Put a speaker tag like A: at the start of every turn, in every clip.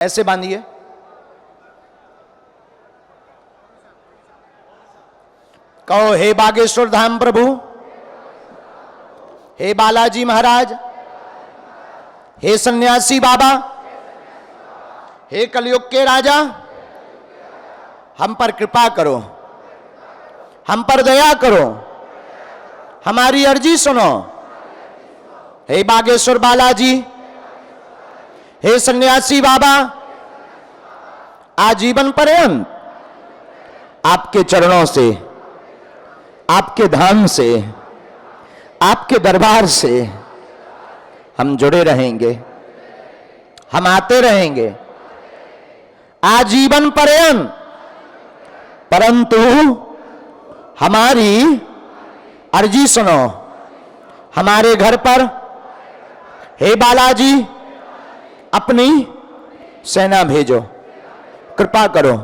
A: ऐसे बांधिए। कहो, हे बागेश्वर धाम प्रभु, हे बालाजी महाराज, हे सन्यासी बाबा, हे कलयुग के राजा, हम पर कृपा करो, हम पर दया करो, हमारी अर्जी सुनो। हे बागेश्वर बालाजी, हे सन्यासी बाबा, आजीवन पर्यंत आपके चरणों से, आपके धाम से, आपके दरबार से हम जुड़े रहेंगे, हम आते रहेंगे आजीवन पर्यंत। परंतु हमारी अर्जी सुनो, हमारे घर पर हे बालाजी अपनी सेना भेजो, कृपा करो,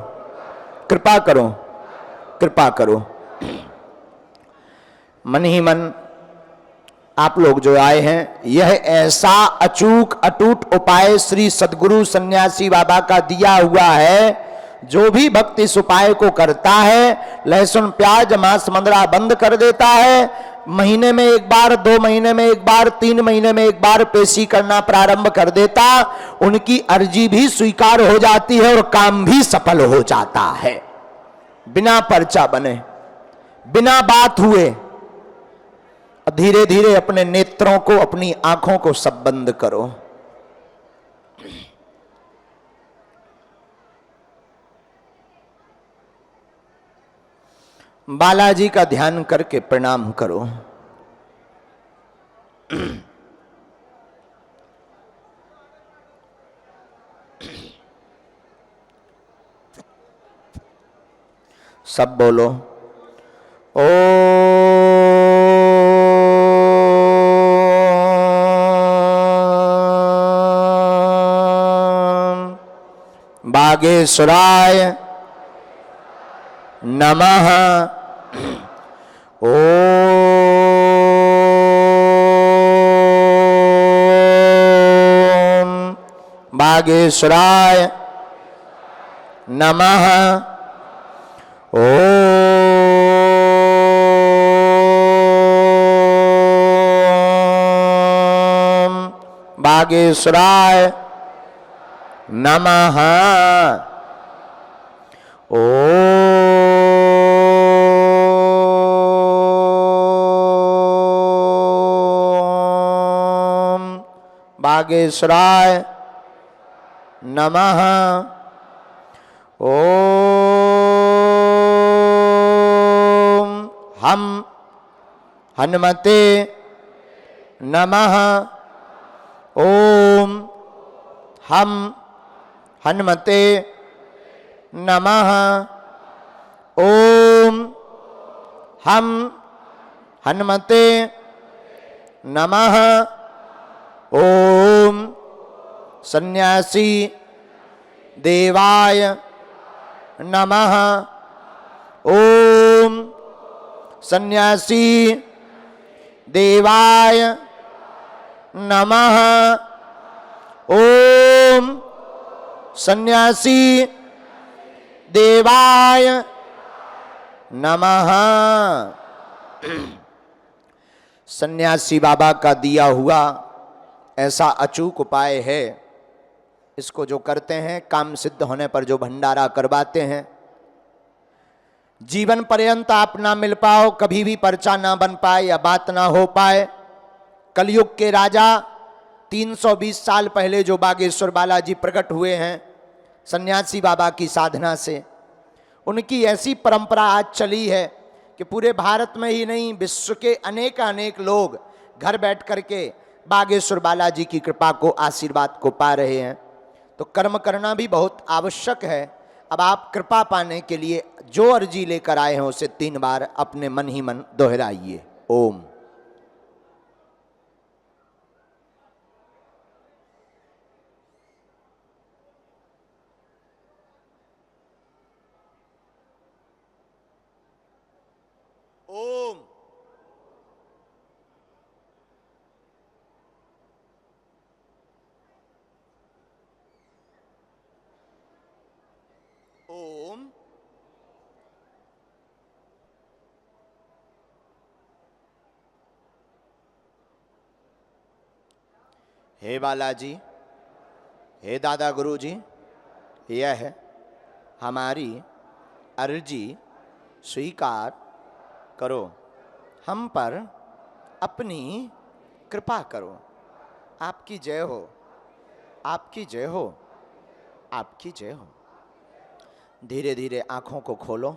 A: कृपा करो, कृपा करो। मन ही मन आप लोग जो आए हैं, यह ऐसा अचूक अटूट उपाय श्री सद्गुरु सन्यासी बाबा का दिया हुआ है। जो भी भक्त इस उपाय को करता है, लहसुन प्याज मांस मंदरा बंद कर देता है, महीने में एक बार, 2 महीने में एक बार, 3 महीने में एक बार पेशी करना प्रारंभ कर देता, उनकी अर्जी भी स्वीकार हो जाती है और काम भी सफल हो जाता है, बिना पर्चा बने, बिना बात हुए। धीरे धीरे अपने नेत्रों को, अपनी आंखों को सब बंद करो। बालाजी का ध्यान करके प्रणाम करो। सब बोलो, ओ बागेश्वराय नमः। ओम बागेश्वराय नमः। ओम बागेश्वराय नमः। ओम बागेश्वराय नमः। ओम हम हनुमते नमः। ओम हम हनुमते नमः। ओम हम हनुमते नमः। ओम सन्यासी देवाय नमः। ओम सन्यासी देवाय नमः। ओम सन्यासी देवाय नमः। सन्यासी बाबा का दिया हुआ ऐसा अचूक उपाय है। इसको जो करते हैं, काम सिद्ध होने पर जो भंडारा करवाते हैं, जीवन पर्यंत आप ना मिल पाओ, कभी भी पर्चा ना बन पाए या बात ना हो पाए। कलयुग के राजा 320 साल पहले जो बागेश्वर बालाजी प्रकट हुए हैं सन्यासी बाबा की साधना से, उनकी ऐसी परंपरा आज चली है कि पूरे भारत में ही नहीं, विश्व के अनेक लोग घर बैठ करके बागेश्वर बालाजी की कृपा को, आशीर्वाद को पा रहे हैं। तो कर्म करना भी बहुत आवश्यक है। अब आप कृपा पाने के लिए जो अर्जी लेकर आए हैं उसे 3 बार अपने मन ही मन दोहराइए। ओम ओम हे बालाजी, हे दादा गुरु जी, यह हमारी अर्जी स्वीकार करो, हम पर अपनी कृपा करो। आपकी जय हो, आपकी जय हो, आपकी जय हो। धीरे धीरे आंखों को खोलो।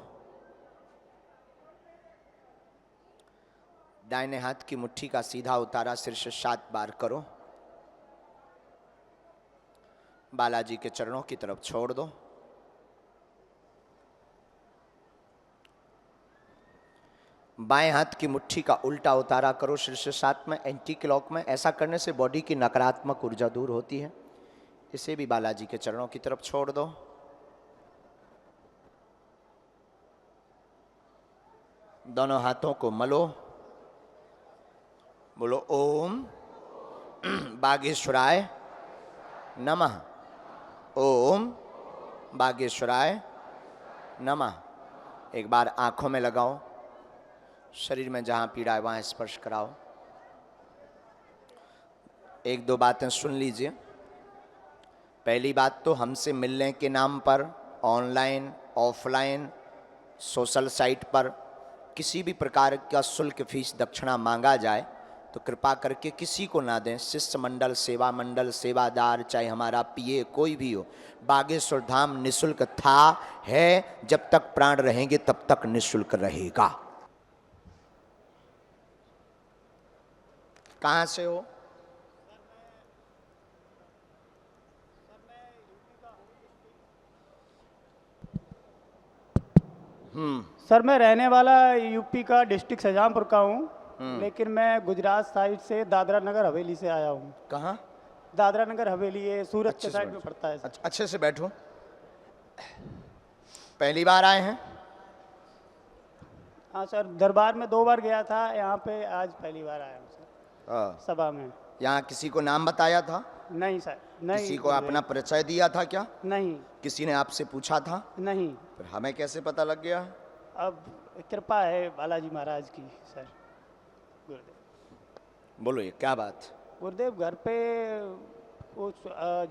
A: दाहिने हाथ की मुट्ठी का सीधा उतारा शीर्ष 7 बार करो। बालाजी के चरणों की तरफ छोड़ दो। बाएं हाथ की मुट्ठी का उल्टा उतारा करो शीर्ष 7 में, एंटी क्लॉक में। ऐसा करने से बॉडी की नकारात्मक ऊर्जा दूर होती है। इसे भी बालाजी के चरणों की तरफ छोड़ दो। दोनों हाथों को मलो। बोलो ओम बागेश्वराय नमः, ओम बागेश्वराय नमः। एक बार आंखों में लगाओ, शरीर में जहां पीड़ा है वहां स्पर्श कराओ। 1-2 बातें सुन लीजिए। पहली बात तो हमसे मिलने के नाम पर ऑनलाइन, ऑफलाइन, सोशल साइट पर किसी भी प्रकार का शुल्क, फीस, दक्षिणा मांगा जाए तो कृपा करके किसी को ना दें। शिष्य मंडल, सेवा मंडल, सेवादार, चाहे हमारा पीए कोई भी हो, बागेश्वर धाम निःशुल्क था, है, जब तक प्राण रहेंगे तब तक निःशुल्क रहेगा। कहाँ से हो?
B: सर मैं रहने वाला यूपी का डिस्ट्रिक्ट शाहजहांपुर का हूँ, लेकिन मैं गुजरात साइड से दादरा नगर हवेली से आया हूँ।
A: कहाँ?
B: दादरा नगर हवेली, ये सूरत
A: अच्छे
B: के
A: से
B: साइड में
A: बैठो।
B: पड़ता है सर।
A: अच्छे से बैठो। पहली बार आए हैं?
B: हाँ सर, दरबार में 2 बार गया था, यहाँ पे आज पहली बार आया हूँ सर सभा में।
A: यहाँ किसी को नाम बताया था?
B: नहीं सर, नहीं।
A: किसी को अपना परिचय दिया था क्या?
B: नहीं।
A: किसी ने आपसे पूछा था?
B: नहीं।
A: फिर हमें कैसे पता लग गया?
B: अब कृपा है बालाजी महाराज की सर। गुरुदेव।
A: बोलो ये क्या बात?
B: गुरुदेव, घर पे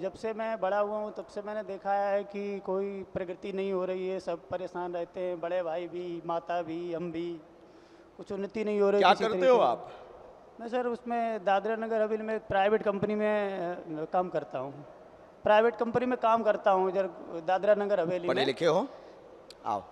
B: जब से मैं बड़ा हुआ हूँ तब से मैंने देखा है कि कोई प्रगति नहीं हो रही है, सब परेशान रहते हैं, बड़े भाई भी, माता भी, हम भी, कुछ उन्नति नहीं हो रही।
A: क्या करते हो आप?
B: मैं सर उसमें दादरा नगर हवेली में प्राइवेट कंपनी में काम करता हूँ। प्राइवेट कंपनी में काम करता हूँ इधर दादरा नगर हवेली में।
A: पढ़े लिखे हो? आओ।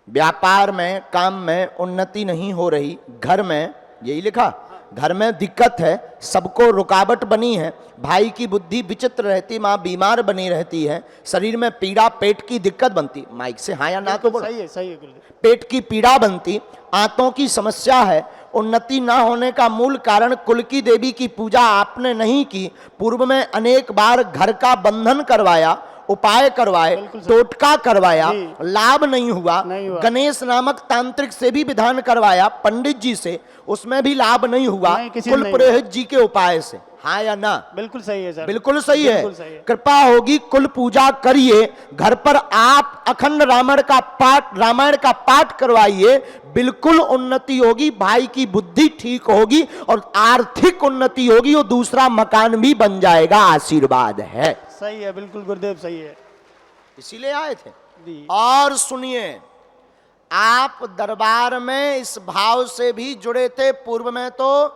A: व्यापार में, काम में उन्नति नहीं हो रही, घर में, यही लिखा, घर में दिक्कत है, सबको रुकावट बनी है, भाई की बुद्धि विचित्र रहती, माँ बीमार बनी रहती है, शरीर में पीड़ा, पेट की दिक्कत बनती, माइक से हाँ या ना तो बोलो।
B: सही है, सही है गुरुदेव।
A: पेट की पीड़ा बनती, आंतों की समस्या है। उन्नति ना होने का मूल कारण कुल की देवी की पूजा आपने नहीं की। पूर्व में अनेक बार घर का बंधन करवाया, उपाय करवाए, टोटका करवाया, लाभ नहीं हुआ। गणेश नामक तांत्रिक से भी विधान करवाया, पंडित जी से, उसमें भी लाभ नहीं हुआ। कुल पुरोहित जी के उपाय से, हाँ या ना?
B: बिल्कुल सही है सर,
A: बिल्कुल सही है। कृपा होगी, कुल पूजा करिए, घर पर आप अखंड रामायण का पाठ करवाइए, बिल्कुल उन्नति होगी, भाई की बुद्धि ठीक होगी और आर्थिक उन्नति होगी, और दूसरा मकान भी बन जाएगा। आशीर्वाद है।
B: सही है, बिल्कुल गुरुदेव सही है,
A: इसीलिए आए थे। और सुनिए, आप दरबार में इस भाव से भी जुड़े थे। पूर्व में तो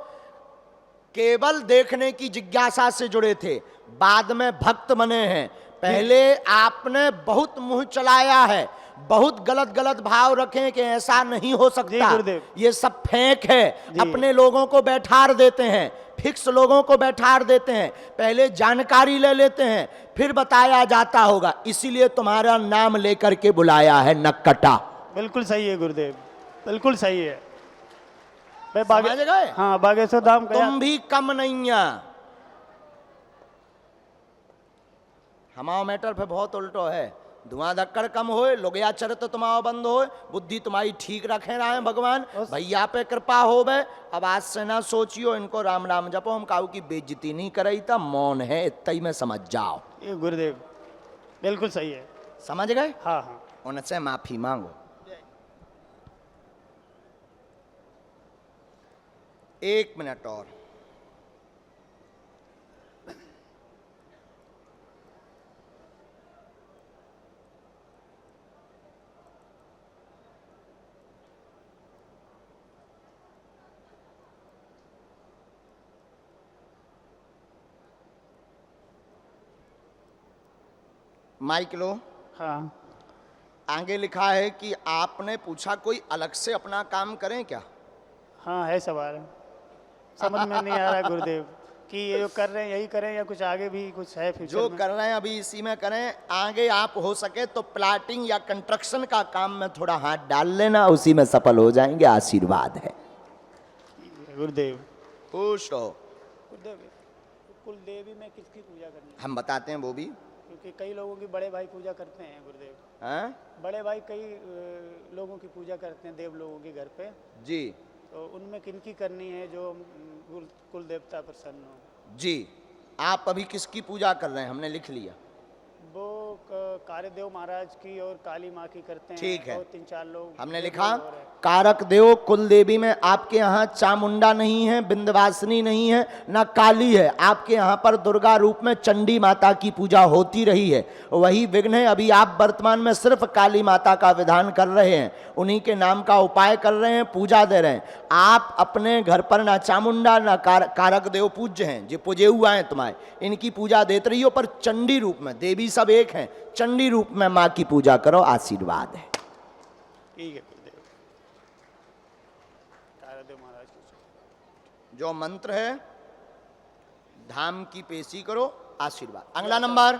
A: केवल देखने की जिज्ञासा से जुड़े थे, बाद में भक्त बने हैं। पहले आपने बहुत मुंह चलाया है, बहुत गलत गलत भाव रखे कि ऐसा नहीं हो सकता, ये सब फेंक है। अपने लोगों को बैठार देते हैं, फिक्स लोगों को बैठार देते हैं, पहले जानकारी ले लेते हैं, फिर बताया जाता होगा। इसीलिए तुम्हारा नाम लेकर के बुलाया है, नक्कटा।
B: बिल्कुल सही है गुरुदेव, बिल्कुल सही है।
A: समझ गए?
B: हाँ, बागेश्वर धाम
A: तुम भी कम नहीं है। हमारा मैटर पे बहुत उल्टो है। धुआं धक्कड़ कम होए, लोगया चरित्र तुम्हारा बंद होए, बुद्धि तुम्हारी ठीक रखे रहे भगवान, भैया पे कृपा होवे। अब आज से ना सोचियो इनको राम राम जपो, हम काऊ की बेइज्जती नहीं कराई था, मौन है, इतना ही में समझ जाओ।
B: ये गुरुदेव बिल्कुल सही है।
A: समझ गए?
B: हाँ हाँ।
A: उनसे माफी मांगो। एक मिनट और। माइक लो।
B: हाँ
A: आगे लिखा है कि आपने पूछा कोई अलग से अपना काम करें क्या?
B: हाँ है सवाल, समझ में नहीं आ रहा गुरुदेव कि ये जो कर रहे हैं यही करें या कुछ आगे भी कुछ है फ्यूचर
A: जो
B: में।
A: कर रहे हैं अभी इसी में करें, आगे आप हो सके तो प्लाटिंग या कंस्ट्रक्शन का काम में थोड़ा हाथ डाल लेना, उसी में सफल हो जाएंगे। आशीर्वाद है।
B: गुरुदेव
A: खुश रहो।
B: गुरुदेव कुल देवी में किसकी पूजा करनी है?
A: हम बताते हैं वो भी।
B: क्योंकि कई लोगों की बड़े भाई पूजा करते हैं गुरुदेव।
A: हैं?
B: बड़े भाई कई लोगों की पूजा करते हैं देव लोगों के घर पे,
A: जी
B: तो उनमें किनकी करनी है जो कुल देवता प्रसन्न हो?
A: जी। आप अभी किसकी पूजा कर रहे हैं? हमने लिख लिया।
B: वो कार्यदेव महाराज की और काली माँ की करते हैं।
A: ठीक है।
B: और 3-4 लोग
A: हमने
B: देव
A: लिखा
B: लोग और हैं।
A: कारक देव कुल देवी में आपके यहाँ चामुंडा नहीं है, विंध्यवासिनी नहीं है, ना काली है। आपके यहाँ पर दुर्गा रूप में चंडी माता की पूजा होती रही है। वही विघ्न है। अभी आप वर्तमान में सिर्फ काली माता का विधान कर रहे हैं, उन्हीं के नाम का उपाय कर रहे हैं, पूजा दे रहे हैं। आप अपने घर पर ना चामुंडा ना कारक देव पूज्य हैं, जो पूजे हुआ है तुम्हारे, इनकी पूजा देते रहियो, पर चंडी रूप में, देवी सब एक हैं, चंडी रूप में माँ की पूजा करो। आशीर्वाद है।
B: ठीक है गुरुदेव। कार्यदेव महाराज की
A: जो मंत्र है धाम की पेशी करो। आशीर्वाद। अगला नंबर